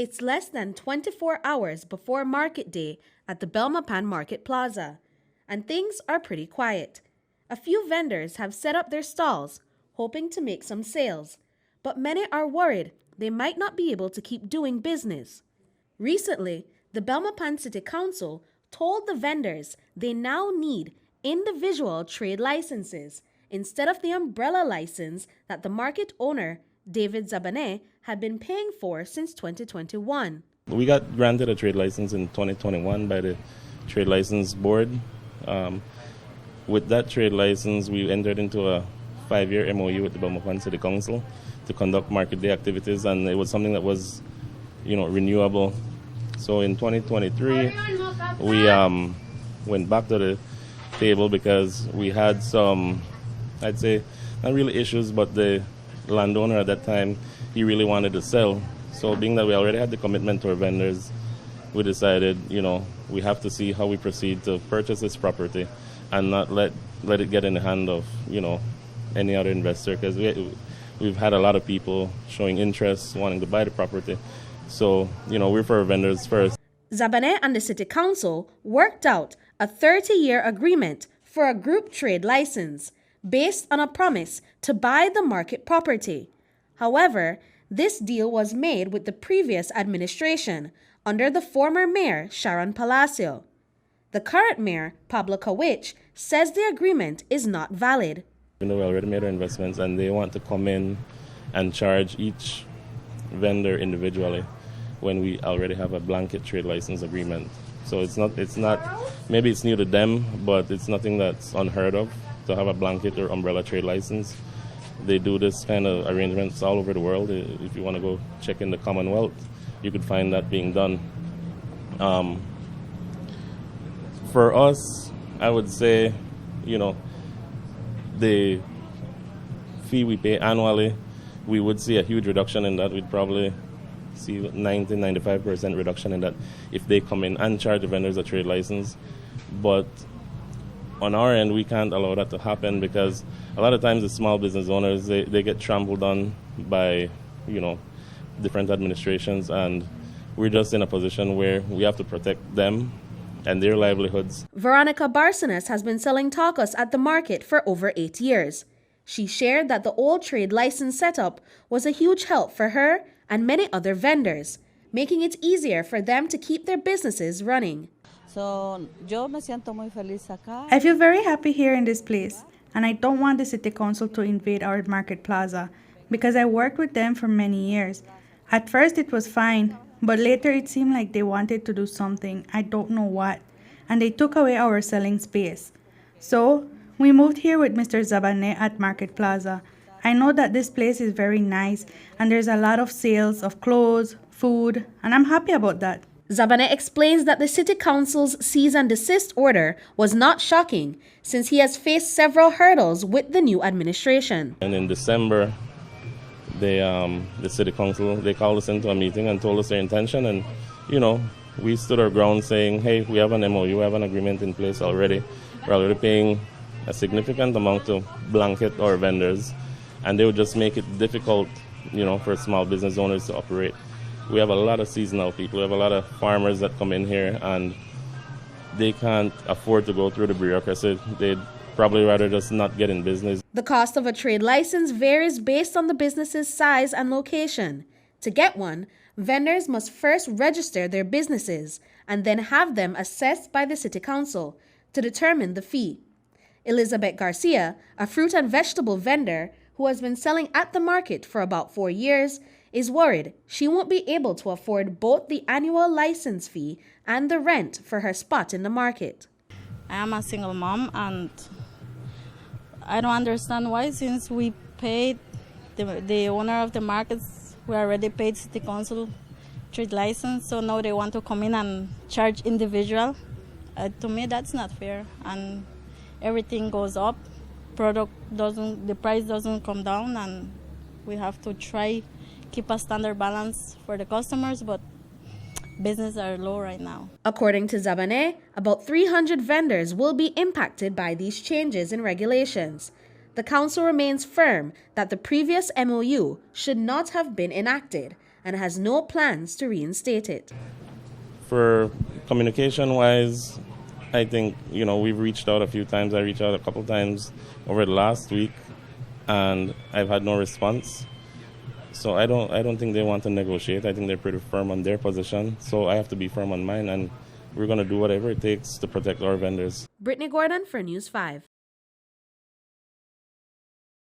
It's less than 24 hours before market day at the Belmopan Market Plaza, and things are pretty quiet. A few vendors have set up their stalls, hoping to make some sales, but many are worried they might not be able to keep doing business. Recently, the Belmopan City Council told the vendors they now need individual trade licenses instead of the umbrella license that the market owner, David Zabane, had been paying for since 2021. We got granted a trade license in 2021 by the Trade License Board. With that trade license, we entered into a 5-year MOU with the Belmopan City Council to conduct market day activities, and it was something that was, renewable. So in 2023, we went back to the table because we had some, I'd say, not really issues, but the landowner at that time, he really wanted to sell. So being that we already had the commitment to our vendors, we decided, we have to see how we proceed to purchase this property and not let it get in the hand of, any other investor, because we've had a lot of people showing interest, wanting to buy the property. So, we're for our vendors first. Zabane and the City Council worked out a 30-year agreement for a group trade license based on a promise to buy the market property. However, this deal was made with the previous administration under the former mayor, Sharon Palacio. The current mayor, Pablo Kawich, says the agreement is not valid. We already made our investments, and they want to come in and charge each vendor individually when we already have a blanket trade license agreement. So it's not, maybe it's new to them, but it's nothing that's unheard of to have a blanket or umbrella trade license. They do this kind of arrangements all over the world. If you want to go check in the Commonwealth, you could find that being done. For us, I would say, the fee we pay annually, we would see a huge reduction in that. We'd probably see 90-95% reduction in that if they come in and charge the vendors a trade license. But on our end, we can't allow that to happen because a lot of times the small business owners, they get trampled on by, different administrations, and we're just in a position where we have to protect them and their livelihoods. Veronica Barcenas has been selling tacos at the market for over 8 years. She shared that the old trade license setup was a huge help for her and many other vendors, making it easier for them to keep their businesses running. So, yo me siento muy feliz acá. I feel very happy here in this place, and I don't want the City Council to invade our market plaza because I worked with them for many years. At first it was fine, but later it seemed like they wanted to do something, I don't know what, and they took away our selling space. So, we moved here with Mr. Zabane at Market Plaza. I know that this place is very nice, and there's a lot of sales of clothes, food, and I'm happy about that. Zabane explains that the City Council's cease and desist order was not shocking since he has faced several hurdles with the new administration. And in December, the City Council, they called us into a meeting and told us their intention, and we stood our ground saying, hey, we have an MOU, we have an agreement in place already. We're already paying a significant amount to blanket our vendors, and they would just make it difficult, for small business owners to operate. We have a lot of seasonal people, we have a lot of farmers that come in here, and they can't afford to go through the bureaucracy. They'd probably rather just not get in business. The cost of a trade license varies based on the business's size and location. To get one, vendors must first register their businesses and then have them assessed by the City Council to determine the fee. Elizabeth Garcia, a fruit and vegetable vendor who has been selling at the market for about 4 years, is worried she won't be able to afford both the annual license fee and the rent for her spot in the market. I am a single mom, and I don't understand why, since we paid the owner of the markets, we already paid City Council trade license, so now they want to come in and charge individual. To me, that's not fair, and everything goes up. The price doesn't come down, and we have to try keep a standard balance for the customers, but business are low right now. According to Zabane, about 300 vendors will be impacted by these changes in regulations. The council remains firm that the previous MOU should not have been enacted and has no plans to reinstate it. For communication-wise, I think, we've reached out a few times. I reached out a couple times over the last week, and I've had no response. So I don't think they want to negotiate. I think they're pretty firm on their position. So I have to be firm on mine, and we're going to do whatever it takes to protect our vendors. Brittany Gordon for News 5.